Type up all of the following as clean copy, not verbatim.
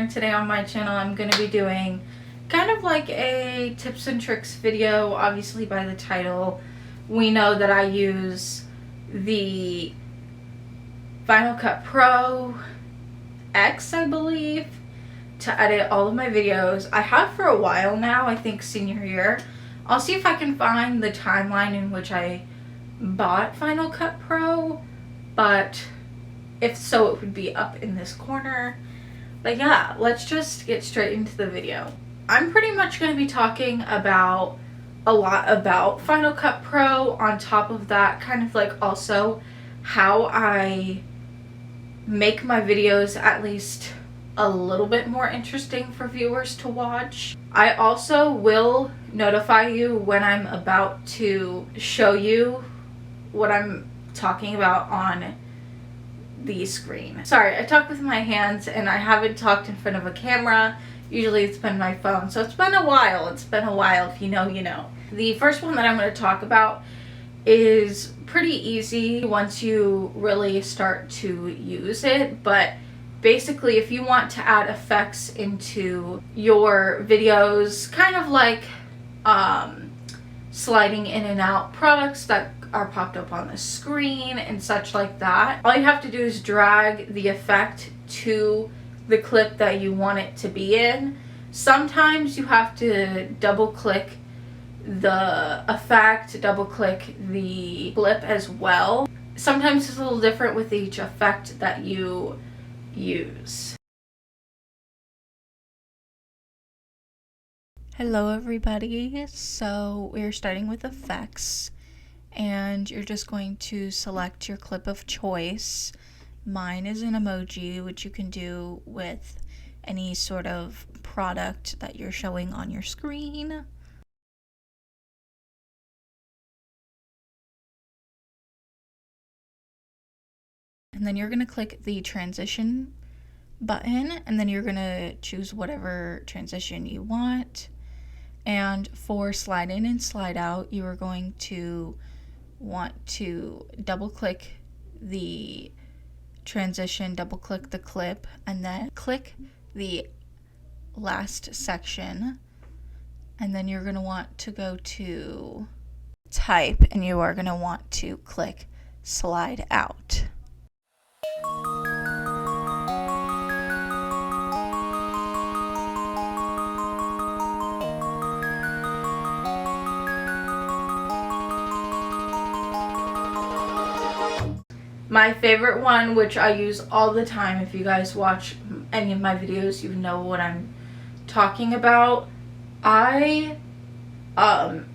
and today on my channel I'm going to be doing kind of like a tips and tricks video. Obviously by the title we know that I use the Final Cut Pro X, I believe, to edit all of my videos. I have for a while now, I think senior year. I'll see if I can find the timeline in which I bought Final Cut Pro, but if so, it would be up in this corner. But yeah, let's just get straight into the video. I'm pretty much going to be talking about a lot about Final Cut Pro. On top of that, kind of like also how I make my videos at least a little bit more interesting for viewers to watch. I also will notify you when I'm about to show you what I'm talking about on the screen. Sorry, I talk with my hands and I haven't talked in front of a camera. Usually it's been my phone, so it's been a while. If you know, you know. The first one that I'm going to talk about is pretty easy once you really start to use it, but basically if you want to add effects into your videos, kind of like sliding in and out products that are popped up on the screen and such like that, all you have to do is drag the effect to the clip that you want it to be in. Sometimes you have to double click the effect, double click the clip as well. Sometimes it's a little different with each effect that you use. Hello everybody, so we're starting with effects and you're just going to select your clip of choice. Mine is an emoji, which you can do with any sort of product that you're showing on your screen. And then you're going to click the transition button and then you're going to choose whatever transition you want. And for slide in and slide out, you are going to want to double click the transition, double click the clip, and then click the last section. And then you're going to want to go to type and you are going to want to click slide out. My favorite one, which I use all the time, if you guys watch any of my videos, you know what I'm talking about. I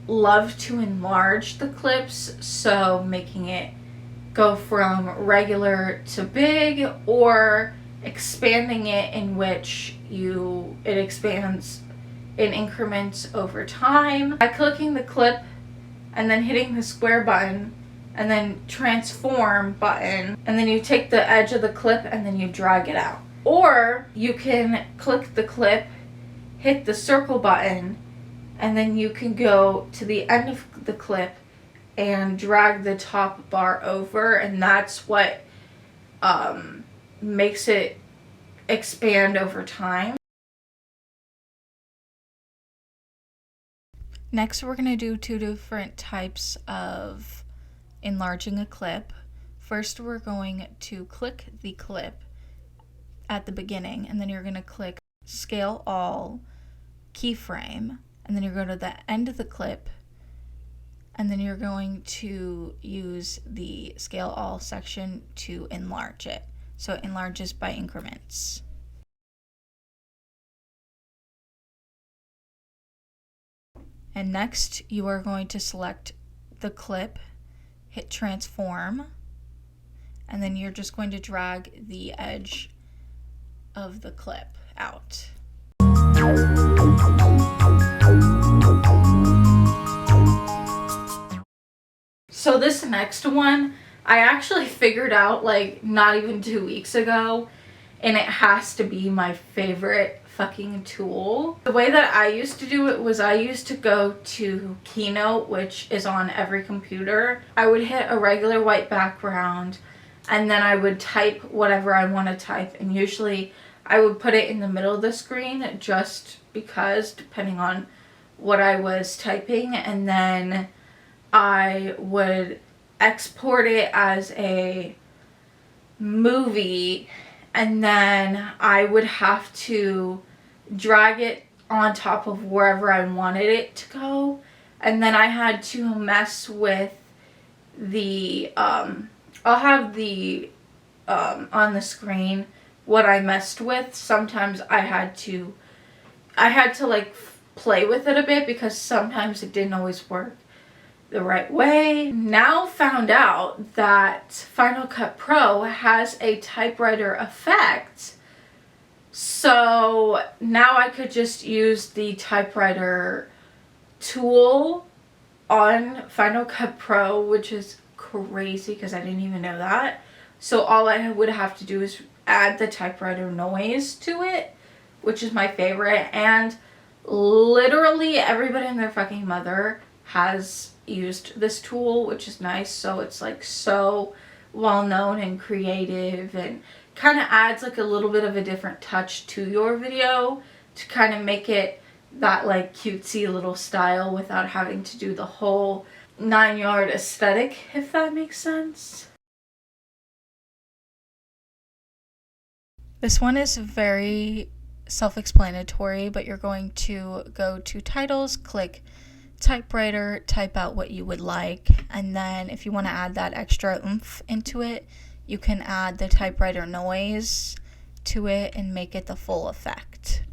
love to enlarge the clips, so making it go from regular to big, or expanding it in which it expands in increments over time. By clicking the clip and then hitting the square button and then transform button, and then you take the edge of the clip and then you drag it out. Or you can click the clip, hit the circle button, and then you can go to the end of the clip and drag the top bar over, and that's what makes it expand over time. Next, we're going to do two different types of enlarging a clip. First, we're going to click the clip at the beginning, and then you're going to click Scale All Keyframe, and then you're going to the end of the clip, and then you're going to use the Scale All section to enlarge it. So it enlarges by increments. And next, you are going to select the clip, hit transform, and then you're just going to drag the edge of the clip out. So this next one, I actually figured out like not even 2 weeks ago, and it has to be my favorite fucking tool. The way that I used to do it was I used to go to Keynote, which is on every computer. I would hit a regular white background and then I would type whatever I want to type, and usually I would put it in the middle of the screen just because, depending on what I was typing, and then I would export it as a movie, and then I would have to drag it on top of wherever I wanted it to go, and then I had to mess with the I'll have the on the screen what I messed with. Sometimes I had to like play with it a bit because sometimes it didn't always work the right way. Now found out that Final Cut Pro has a typewriter effect. So now I could just use the typewriter tool on Final Cut Pro, which is crazy because I didn't even know that. So all I would have to do is add the typewriter noise to it, which is my favorite. And literally everybody and their fucking mother has used this tool, which is nice. So it's like so well known and creative, and kind of adds like a little bit of a different touch to your video to kind of make it that like cutesy little style without having to do the whole 9-yard aesthetic, if that makes sense. This one is very self-explanatory, but you're going to go to titles, click typewriter, type out what you would like, and then if you want to add that extra oomph into it, you can add the typewriter noise to it and make it the full effect.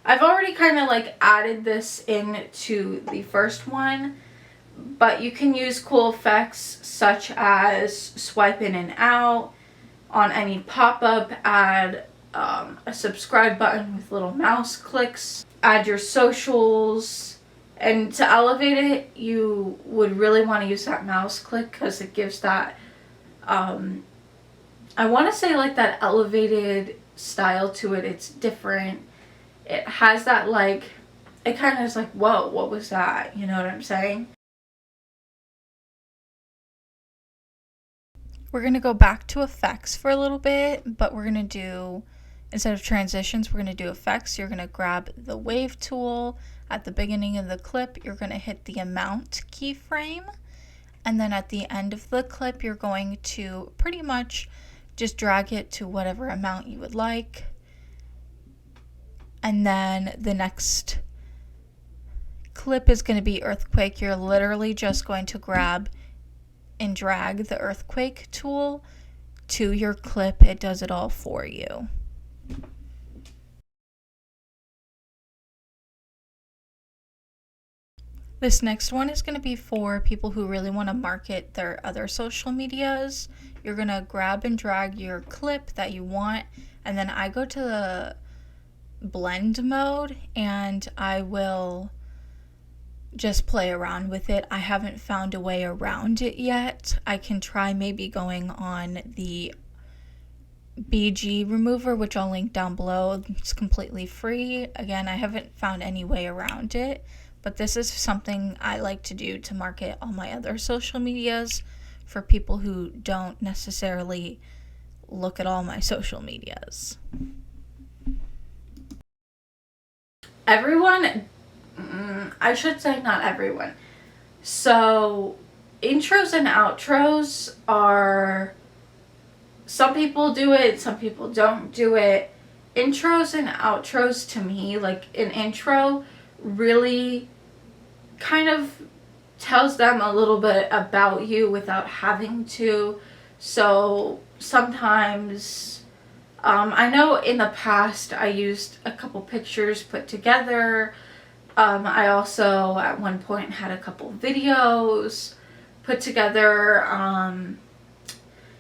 I've already kind of like added this into the first one, but you can use cool effects such as swipe in and out on any pop-up, add a subscribe button with little mouse clicks, add your socials, and to elevate it you would really want to use that mouse click because it gives that I want to say like that elevated style to it. It's different. It has that like, it kind of is like, whoa, what was that? You know what I'm saying? We're going to go back to effects for a little bit, but we're going to do, instead of transitions, we're going to do effects. You're going to grab the wave tool at the beginning of the clip. You're going to hit the amount keyframe. And then at the end of the clip, you're going to pretty much just drag it to whatever amount you would like. And then the next clip is going to be earthquake. You're literally just going to grab and drag the earthquake tool to your clip. It does it all for you. This next one is going to be for people who really want to market their other social medias. You're going to grab and drag your clip that you want, and then I go to the blend mode and I will just play around with it. I haven't found a way around it yet. I can try maybe going on the BG remover, which I'll link down below. It's completely free. Again, I haven't found any way around it, but this is something I like to do to market all my other social medias for people who don't necessarily look at all my social medias. Everyone, I should say not everyone. So intros and outros are, some people do it, some people don't do it. Intros and outros, to me, like an intro really kind of tells them a little bit about you without having to. So sometimes I know in the past I used a couple pictures put together. I also at one point had a couple videos put together.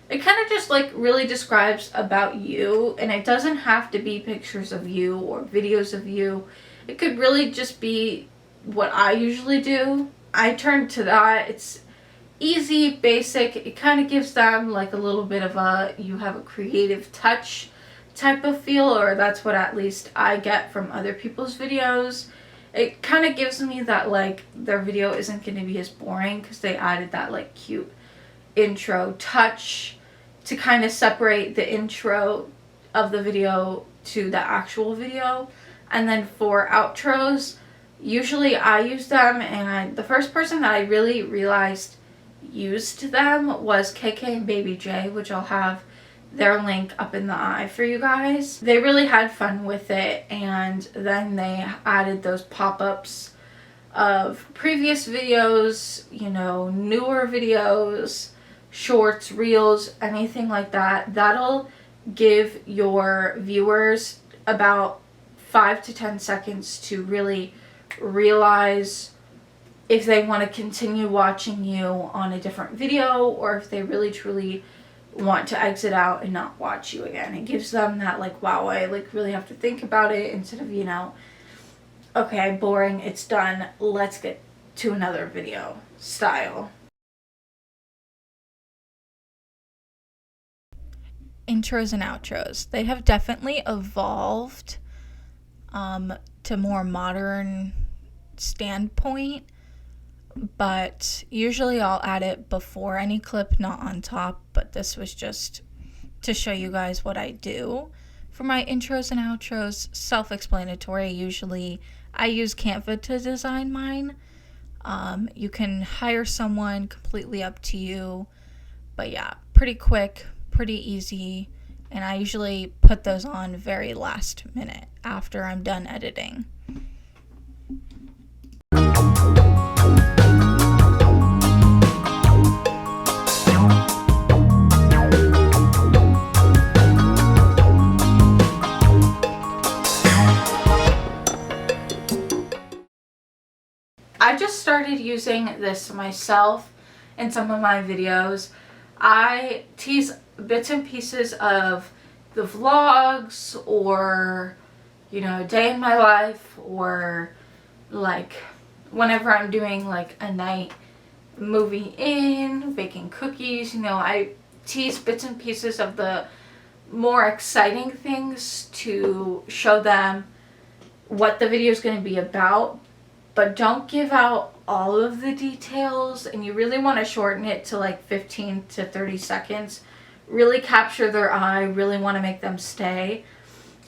It kind of just like really describes about you, and it doesn't have to be pictures of you or videos of you. It could really just be what I usually do. I turn to that. easy, basic. It kind of gives them like a little bit of a, you have a creative touch type of feel, or that's what at least I get from other people's videos. It kind of gives me that like their video isn't going to be as boring because they added that like cute intro touch to kind of separate the intro of the video to the actual video. And then for outros, usually I use them, and the first person that I really realized used them was KK and Baby J, which I'll have their link up in the eye for you guys. They really had fun with it, and then they added those pop-ups of previous videos, you know, newer videos, shorts, reels, anything like that. That'll give your viewers about 5 to 10 seconds to really realize if they want to continue watching you on a different video, or if they really truly want to exit out and not watch you again. It gives them that like, wow, I like really have to think about it, instead of, you know, okay, boring, it's done, let's get to another video style. Intros and outros, they have definitely evolved to more modern standpoint, but usually I'll add it before any clip, not on top. But this was just to show you guys what I do for my intros and outros. Self-explanatory. Usually I use Canva to design mine. You can hire someone, completely up to you, but yeah, pretty quick, pretty easy, and I usually put those on very last minute after I'm done editing. I just started using this myself in some of my videos. I tease bits and pieces of the vlogs, or, you know, day in my life, or like whenever I'm doing like a night moving in, baking cookies, you know, I tease bits and pieces of the more exciting things to show them what the video is going to be about, but don't give out all of the details, and you really want to shorten it to like 15 to 30 seconds. Really capture their eye, really want to make them stay.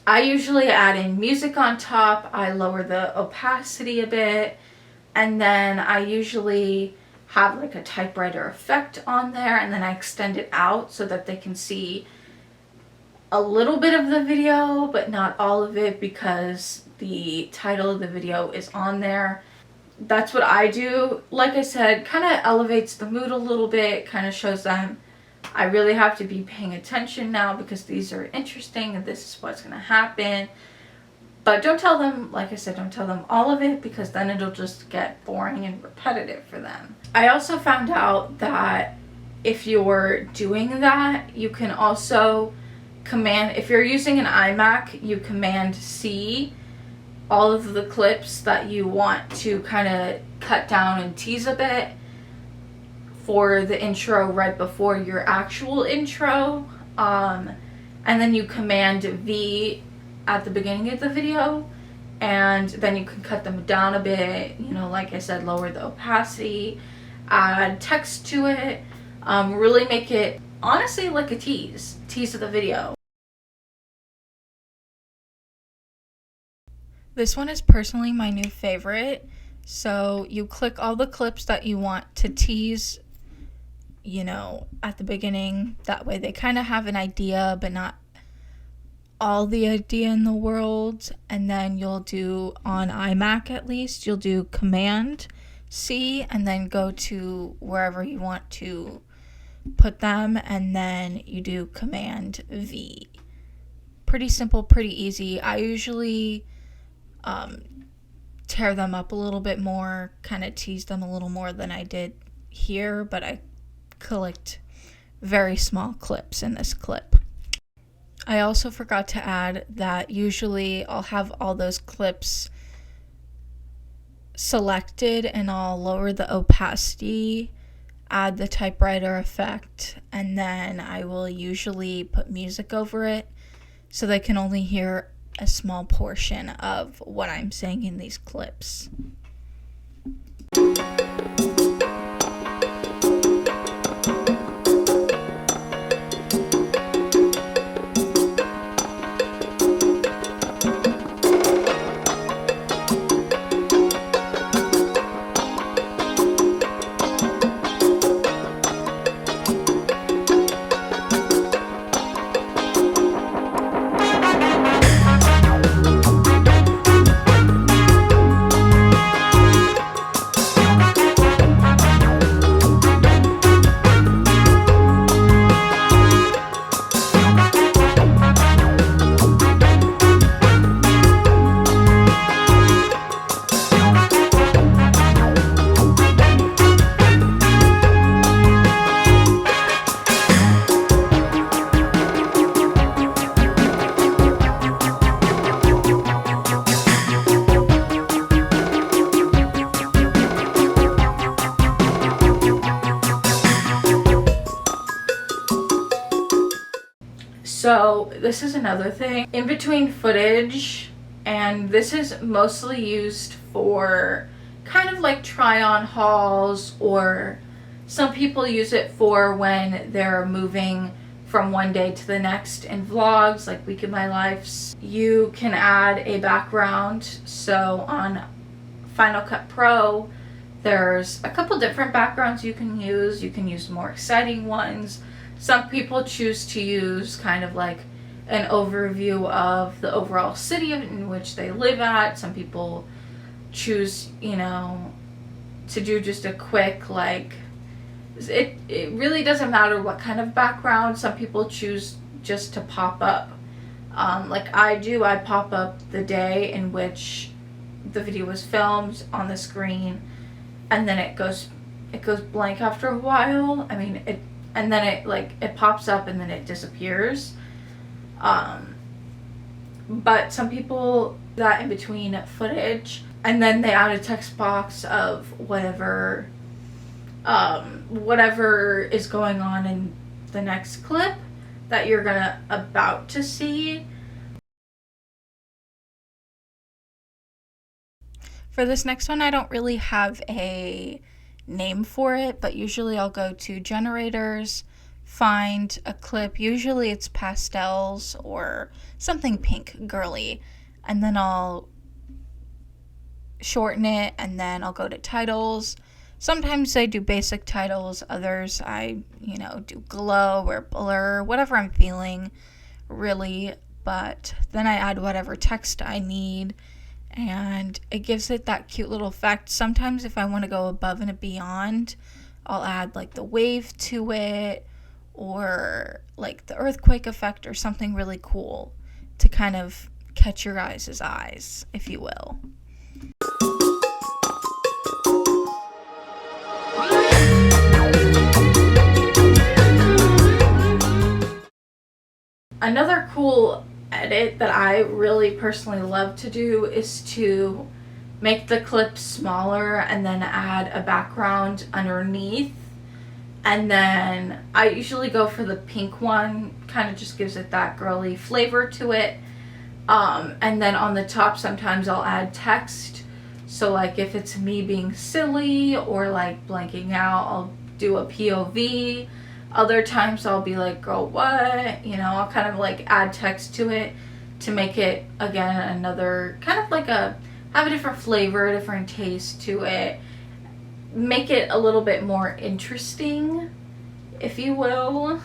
I usually add in music on top, I lower the opacity a bit, and then I usually have like a typewriter effect on there, and then I extend it out so that they can see a little bit of the video, but not all of it, because the title of the video is on there. That's what I do. Like I said, kind of elevates the mood a little bit, kind of shows them I really have to be paying attention now because these are interesting and this is what's going to happen. But don't tell them, like I said, don't tell them all of it, because then it'll just get boring and repetitive for them. I also found out that if you're doing that, you can also command, if you're using an iMac, you command C all of the clips that you want to kind of cut down and tease a bit for the intro right before your actual intro, and then you command V at the beginning of the video, and then you can cut them down a bit, you know, like I said, lower the opacity, add text to it, really make it honestly like a tease of the video. This one is personally my new favorite. So you click all the clips that you want to tease, you know, at the beginning. That way they kind of have an idea, but not all the idea in the world. And then you'll do, on iMac at least, you'll do Command C and then go to wherever you want to put them, and then you do Command V. Pretty simple, pretty easy. I usually tear them up a little bit more, kind of tease them a little more than I did here, but I collect very small clips in this clip. I also forgot to add that usually I'll have all those clips selected and I'll lower the opacity add the typewriter effect, and then I will usually put music over it so they can only hear a small portion of what I'm saying in these clips. So this is another thing. In between footage, and this is mostly used for kind of like try on hauls, or some people use it for when they're moving from one day to the next in vlogs, like Week in My Lives. You can add a background. So on Final Cut Pro, there's a couple different backgrounds you can use. You can use more exciting ones. Some people choose to use kind of like an overview of the overall city in which they live at. Some people choose, to do just a quick, like, it really doesn't matter what kind of background. Some people choose just to pop up. Like I do, I pop up the day in which the video was filmed on the screen, and then it goes blank after a while. And then it pops up and then it disappears. But some people do that in between footage, and then they add a text box of whatever is going on in the next clip that you're about to see. For this next one, I don't really have a name for it, but usually I'll go to generators, find a clip. Usually it's pastels or something pink girly, and then I'll shorten it, and then I'll go to titles. Sometimes I do basic titles, others I do glow or blur, whatever I'm feeling really. But then I add whatever text I need, and it gives it that cute little effect. Sometimes if I want to go above and beyond, I'll add like the wave to it, or like the earthquake effect, or something really cool to kind of catch your guys' eyes, if you will. Another cool edit that I really personally love to do is to make the clip smaller and then add a background underneath. And then I usually go for the pink one, kind of just gives it that girly flavor to it. And then on the top, sometimes I'll add text. So like if it's me being silly or like blanking out, I'll do a POV. Other times I'll be like, girl, what? I'll kind of like add text to it to make it, again, another kind of like have a different flavor, a different taste to it. Make it a little bit more interesting, if you will.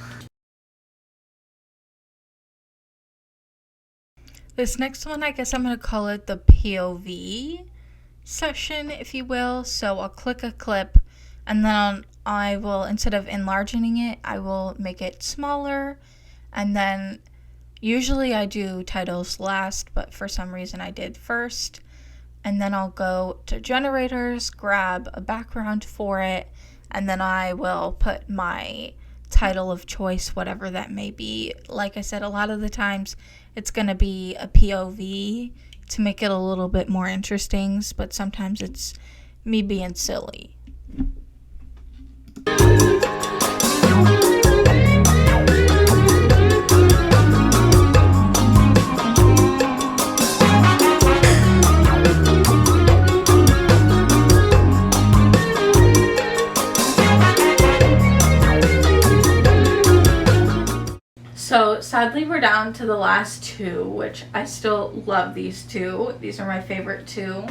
This next one, I guess I'm going to call it the POV session, if you will. So I'll click a clip, and then I will, instead of enlarging it, I will make it smaller. And then usually I do titles last, but for some reason I did first. And then I'll go to generators, grab a background for it, and then I will put my title of choice, whatever that may be. Like I said, a lot of the times it's going to be a POV to make it a little bit more interesting, but sometimes it's me being silly. sadly we're down to the last two, which I still love these two. These are my favorite two.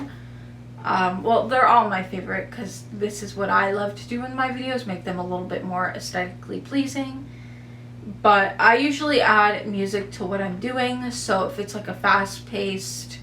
Well, they're all my favorite because this is what I love to do in my videos, make them a little bit more aesthetically pleasing. But I usually add music to what I'm doing, so if it's like a fast-paced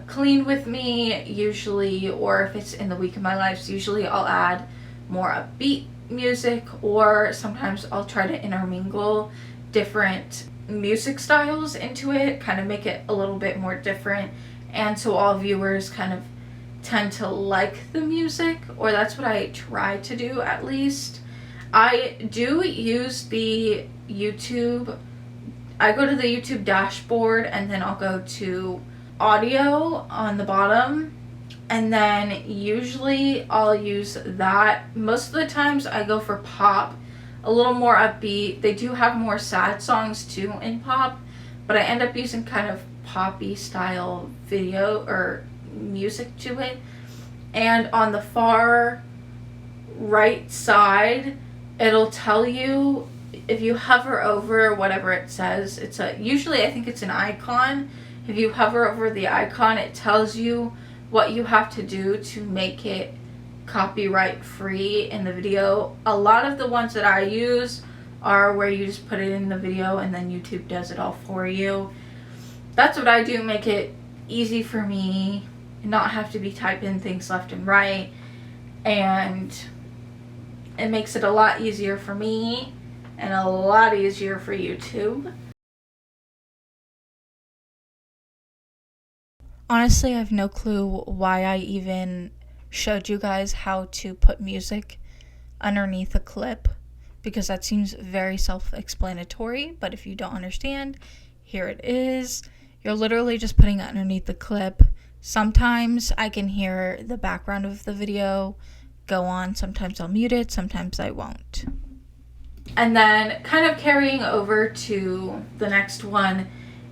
clean with me usually, or if it's in the week of my life, so usually I'll add more upbeat music, or sometimes I'll try to intermingle different music styles into it, kind of make it a little bit more different, and so all viewers kind of tend to like the music, or that's what I try to do at least. I do use the YouTube, I go to the YouTube dashboard and then I'll go to audio on the bottom, and then usually I'll use that. Most of the times I go for pop, a little more upbeat. They do have more sad songs too in pop, but I end up using kind of poppy style video or music to it. And on the far right side, it'll tell you, if you hover over whatever it says, it's a, usually I think it's an icon. If you hover over the icon, it tells you what you have to do to make it copyright free in the video. A lot of the ones that I use are where you just put it in the video and then YouTube does it all for you. That's what I do, make it easy for me, not have to be typing things left and right, and it makes it a lot easier for me and a lot easier for YouTube. Honestly, I have no clue why I even showed you guys how to put music underneath a clip, because that seems very self-explanatory, but if you don't understand, here it is. You're literally just putting it underneath the clip. Sometimes I can hear the background of the video go on, sometimes I'll mute it, sometimes I won't. And then kind of carrying over to the next one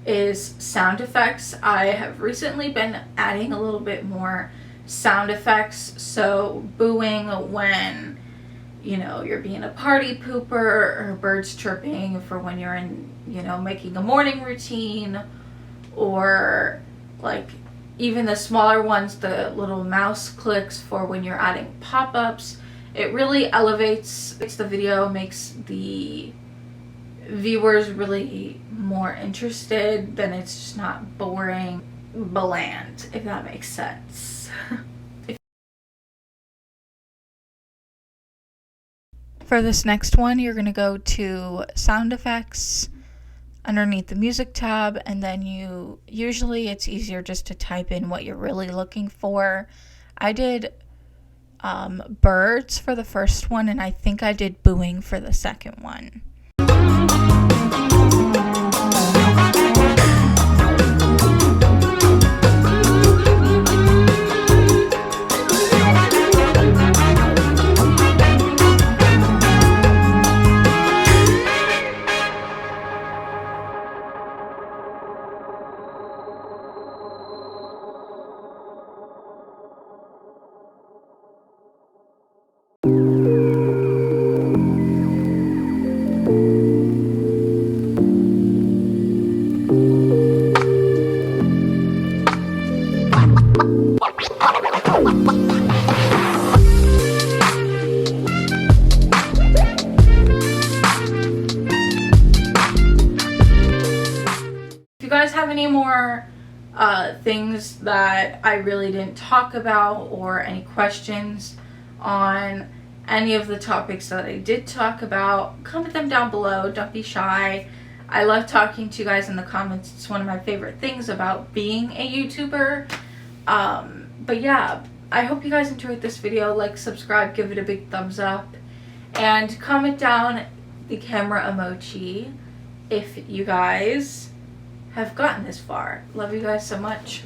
is sound effects. I have recently been adding a little bit more sound effects, so booing when, you know, you're being a party pooper, or birds chirping for when you're in, you know, making a morning routine, or like even the smaller ones, the little mouse clicks for when you're adding pop-ups. It really elevates the video, makes the viewers really more interested, then it's just not boring, bland, if that makes sense. For this next one, you're gonna go to sound effects underneath the music tab, and then usually it's easier just to type in what you're really looking for. I did birds for the first one, and I think I did booing for the second one. If you guys have any more things that I really didn't talk about, or any questions on any of the topics that I did talk about, comment them down below. Don't be shy. I love talking to you guys in the comments. It's one of my favorite things about being a YouTuber. But yeah, I hope you guys enjoyed this video. Like, subscribe, give it a big thumbs up, and comment down the camera emoji if you guys have gotten this far. Love you guys so much.